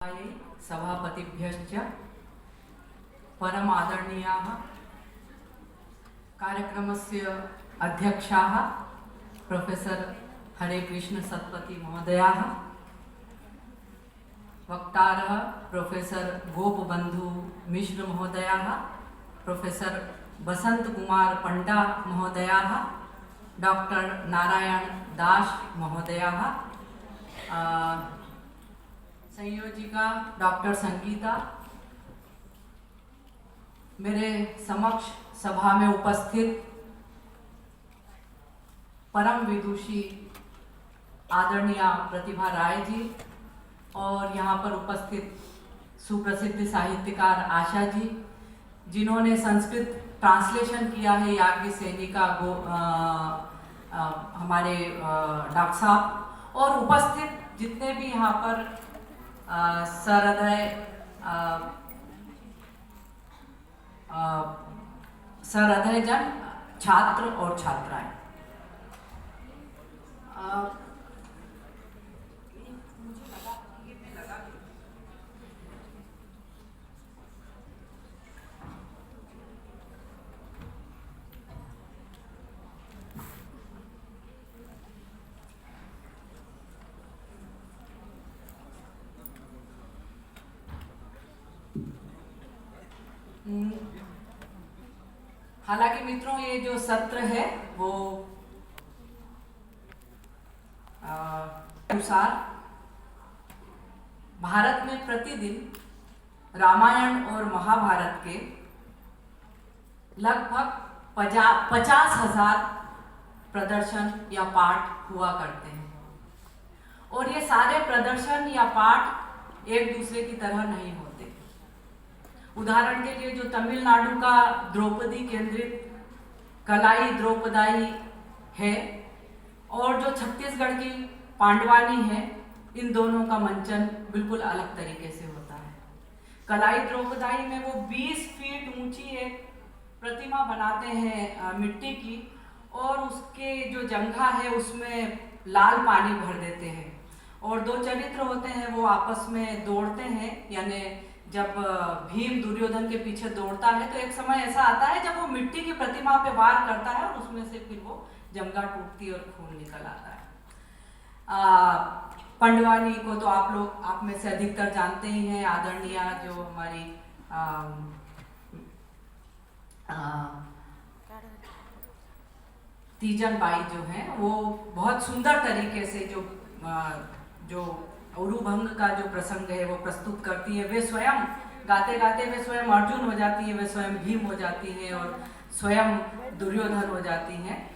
सभायै सभापतिभ्यश्च परम आदरणीयाः कार्यक्रमस्य अध्यक्षाः प्रोफेसर हरे कृष्ण सत्पथी महोदयाः, वक्तारः प्रोफेसर गोपबंधु मिश्र महोदयाः, प्रोफेसर बसंत कुमार पंडा महोदयाः, डॉक्टर नारायण दास महोदयाः, संयोजिका डॉक्टर संगीता, मेरे समक्ष सभा में उपस्थित परम विदुषी आदरणीय प्रतिभा राय जी और यहाँ पर उपस्थित सुप्रसिद्ध साहित्यकार आशा जी, जिन्होंने संस्कृत ट्रांसलेशन किया है याज्ञसेनी का हमारे डॉक्टर साहब, और उपस्थित जितने भी यहाँ पर सहृदय जन छात्र और छात्राएं। हालांकि मित्रों, ये जो सत्र है वो अनुसार भारत में प्रतिदिन रामायण और महाभारत के लगभग 50,000 प्रदर्शन या पाठ हुआ करते हैं, और ये सारे प्रदर्शन या पाठ एक दूसरे की तरह नहीं होते। उदाहरण के लिए जो तमिलनाडु का द्रौपदी केंद्रित कलाई द्रौपदाई है और जो छत्तीसगढ़ की पांडवानी है, इन दोनों का मंचन बिल्कुल अलग तरीके से होता है। कलाई द्रौपदाई में वो 20 फीट ऊंची एक प्रतिमा बनाते हैं मिट्टी की, और उसके जो जंघा है उसमें लाल पानी भर देते हैं, और दो चरित्र होते हैं, वो आपस में दौड़ते हैं। यानी जब भीम दुर्योधन के पीछे दौड़ता है तो एक समय ऐसा आता है जब वो मिट्टी की प्रतिमा पे वार करता है और उसमें से फिर वो जंघा टूटती और खून निकल आता है। पंडवानी को तो आप में से अधिकतर जानते ही हैं। आदरणीय जो हमारी तीजन बाई जो है, वो बहुत सुंदर तरीके से जो उरुभंग का जो प्रसंग है वो प्रस्तुत करती है। वे स्वयं गाते गाते वे स्वयं अर्जुन हो जाती है, वे स्वयं भीम हो जाती हैं और स्वयं दुर्योधन हो जाती हैं।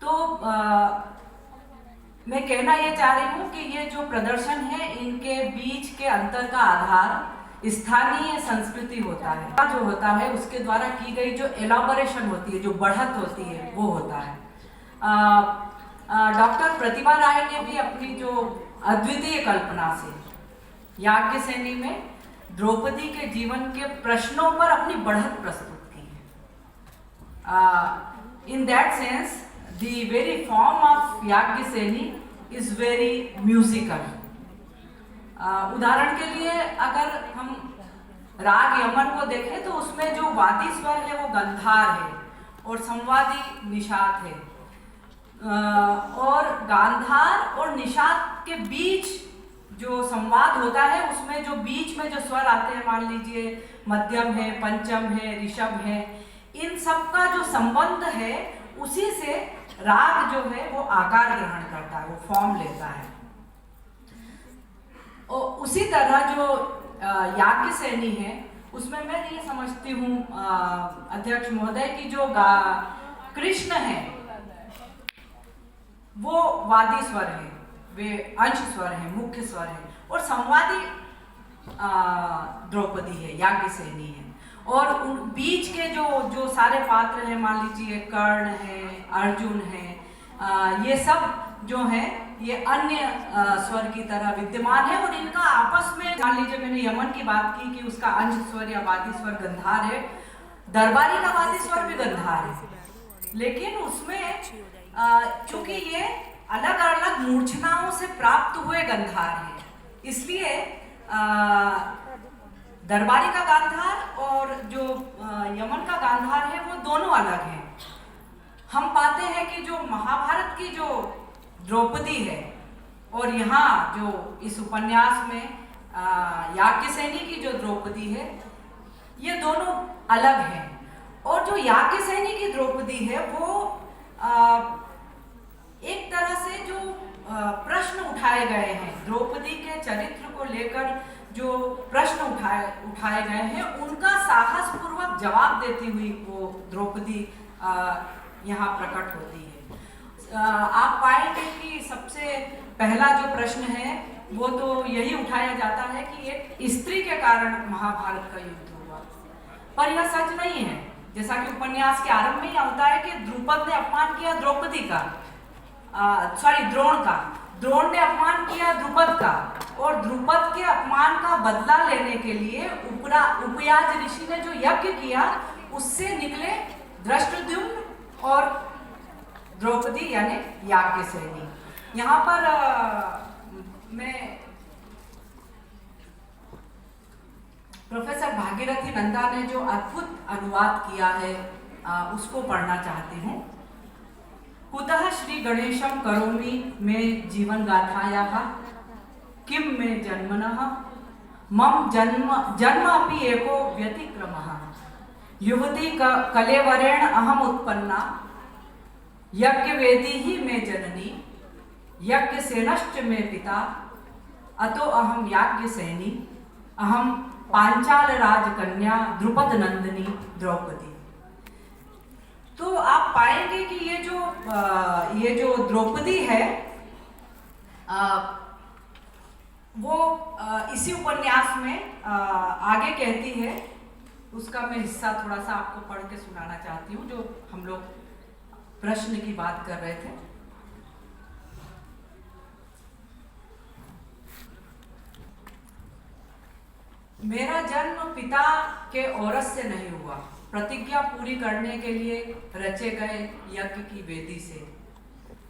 तो मैं कहना ये चाह रही हूँ कि ये जो प्रदर्शन है, इनके बीच के अंतर का आधार स्थानीय संस्कृति होता है। जो होता है उसके द्वारा की गई जो एलाबोरेशन होती है, जो बढ़त होती है, वो होता है। डॉक्टर प्रतिभा राय ने भी अपनी जो अद्वितीय कल्पना से याज्ञसेनी में द्रौपदी के जीवन के प्रश्नों पर अपनी बढ़त प्रस्तुत की है। In that sense the very form of Yajnaseni is very musical. उदाहरण के लिए अगर हम राग यमन को देखें तो उसमें जो वादी स्वर है वो गंधार है और संवादी निषाद है, और गांधार और निषाद के बीच जो संवाद होता है उसमें जो बीच में जो स्वर आते हैं, मान लीजिए मध्यम है, पंचम है, ऋषभ है, इन सब का जो संबंध है उसी से राग जो है वो आकार ग्रहण करता है, वो फॉर्म लेता है। और उसी तरह जो याज्ञसेनी है उसमें मैं ये समझती हूँ अध्यक्ष महोदय की जो कृष्ण है वो वादी स्वर है, वे अंश स्वर है, मुख्य स्वर है, और संवादी द्रौपदी है, याज्ञसेनी है। और उन बीच के जो सारे पात्र हैं, मान लीजिए कर्ण है, अर्जुन है, ये सब जो हैं ये अन्य स्वर की तरह विद्यमान है, और इनका आपस में, मान लीजिए मैंने यमन की बात की कि उसका अंश स्वर या वादी स्वर गंधार है, दरबारी का वादी स्वर भी गंधार है, लेकिन उसमें चूंकि ये अलग अलग मूर्छनाओं से प्राप्त हुए गंधार हैं, इसलिए दरबारी का गांधार और जो यमन का गांधार है वो दोनों अलग हैं। हम पाते हैं कि जो महाभारत की जो द्रौपदी है और यहाँ जो इस उपन्यास में याज्ञसेनी की जो द्रौपदी है, ये दोनों अलग हैं। और जो याज्ञसेनी की द्रौपदी है वो एक तरह से जो प्रश्न उठाए गए हैं, द्रौपदी के चरित्र को लेकर जो प्रश्न उठाए गए हैं, उनका साहस पूर्वक जवाब देती हुई वो द्रौपदी यहाँ प्रकट होती है। आप पाएंगे कि सबसे पहला जो प्रश्न है वो तो यही उठाया जाता है कि एक स्त्री के कारण महाभारत का युद्ध हुआ, पर यह सच नहीं है। जैसा कि उपन्यास के आरंभ में यह होता है कि द्रुपद ने अपमान किया द्रौपदी का, द्रोण का, द्रोण ने अपमान किया द्रुपद का, और द्रुपद के अपमान का बदला लेने के लिए उपयाज ऋषि ने जो यज्ञ किया उससे निकले धृष्टद्युम्न और द्रौपदी यानी याज्ञसेनी। यहाँ पर मैं प्रोफेसर भागीरथी नंदा ने जो अद्भुत अनुवाद किया है उसको पढ़ना चाहती हूँ। कुतः श्री गणेशम करोमि में जीवन गाथायाः किम में जन्मनः मम जन्म अपि एको व्यतिक्रमः युवती कलेवरेण अहम उत्पन्ना यज्ञवेदी ही में जननी यज्ञ सेनश्च में पिता अतो अहम याज्ञसेनी अहम पांचाल राजकन्या द्रुपद नंदिनी द्रौपदी। तो आप पाएंगे कि ये जो द्रौपदी है वो इसी उपन्यास में आगे कहती है। उसका मैं हिस्सा थोड़ा सा आपको पढ़ के सुनाना चाहती हूँ, जो हम लोग प्रश्न की बात कर रहे थे। मेरा जन्म पिता के औरस से नहीं हुआ, प्रतिज्ञा पूरी करने के लिए रचे गए यज्ञ की वेदी से।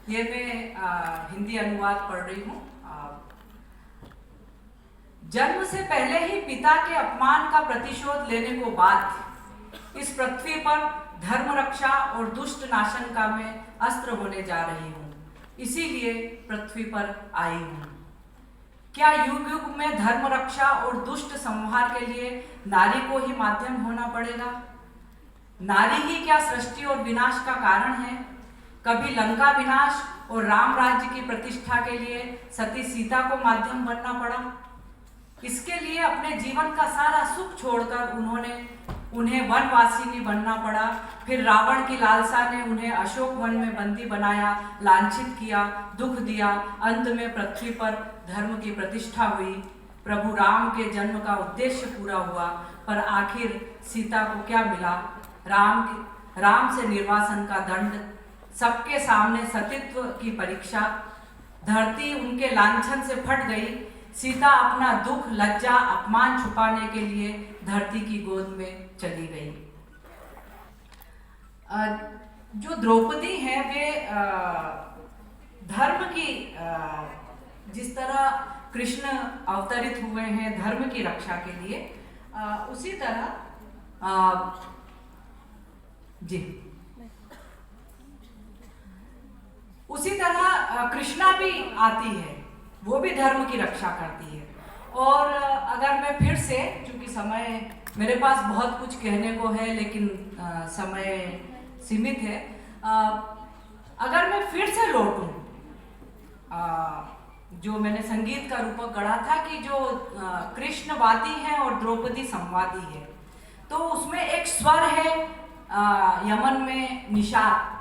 ये मैं हिंदी अनुवाद पढ़ रही हूँ। जन्म से पहले ही पिता के अपमान का प्रतिशोध लेने को बाध्य इस पृथ्वी पर धर्म रक्षा और दुष्ट नाशन का मैं अस्त्र होने जा रही हूँ, इसीलिए पृथ्वी पर आई हूँ। क्या युग युग में धर्म रक्षा और दुष्ट संहार के लिए नारी को ही माध्यम होना पड़ेगा? नारी ही क्या सृष्टि और विनाश का कारण है? कभी लंका विनाश और राम राज्य की प्रतिष्ठा के लिए सती सीता को माध्यम बनना पड़ा। इसके लिए अपने जीवन का सारा सुख छोड़कर उन्हें वनवासिनी बनना पड़ा। फिर रावण की लालसा ने उन्हें अशोक वन में बंदी बनाया, लांछित किया, दुख दिया। अंत में पृथ्वी पर धर्म की प्रतिष्ठा हुई। प्रभु राम के जन्म का उद्देश्य पूरा हुआ, पर आखिर सीता को क्या मिला? राम से निर्वासन का दंड, सबके सामने सतीत्व की परीक्षा। धरती उनके लांछन से फट गई। सीता अपना दुख, लज्जा, अपमान छुपाने के लिए धरती की गोद में चली गई। जो द्रौपदी है वे धर्म की, जिस तरह कृष्ण अवतरित हुए हैं धर्म की रक्षा के लिए, उसी तरह उसी तरह कृष्णा भी आती है, वो भी धर्म की रक्षा करती है। और अगर मैं फिर से, चूंकि समय मेरे पास बहुत कुछ कहने को है लेकिन समय सीमित है, अगर मैं फिर से लौटूं, जो मैंने संगीत का रूपक गढ़ा था कि जो कृष्णवादी है और द्रौपदी संवादी है, तो उसमें एक स्वर है यमन में निषाद।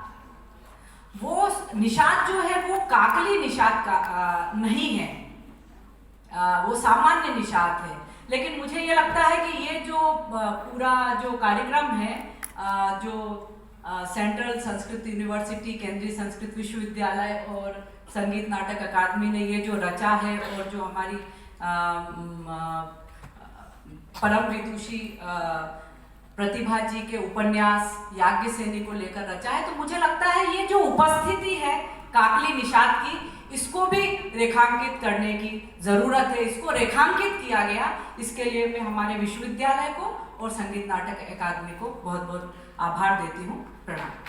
वो निषाद जो है वो काकली निषाद का नहीं है, वो सामान्य निषाद है। लेकिन मुझे ये लगता है कि ये जो पूरा जो कार्यक्रम है, जो सेंट्रल संस्कृत यूनिवर्सिटी, केंद्रीय संस्कृत विश्वविद्यालय और संगीत नाटक अकादमी ने ये जो रचा है, और जो हमारी परम विदुषी प्रतिभा जी के उपन्यास याज्ञसेनी को लेकर रचा है, तो मुझे लगता है ये जो उपस्थिति है काकली निषाद की, इसको भी रेखांकित करने की ज़रूरत है। इसको रेखांकित किया गया, इसके लिए मैं हमारे विश्वविद्यालय को और संगीत नाटक अकादमी को बहुत बहुत आभार देती हूँ। प्रणाम।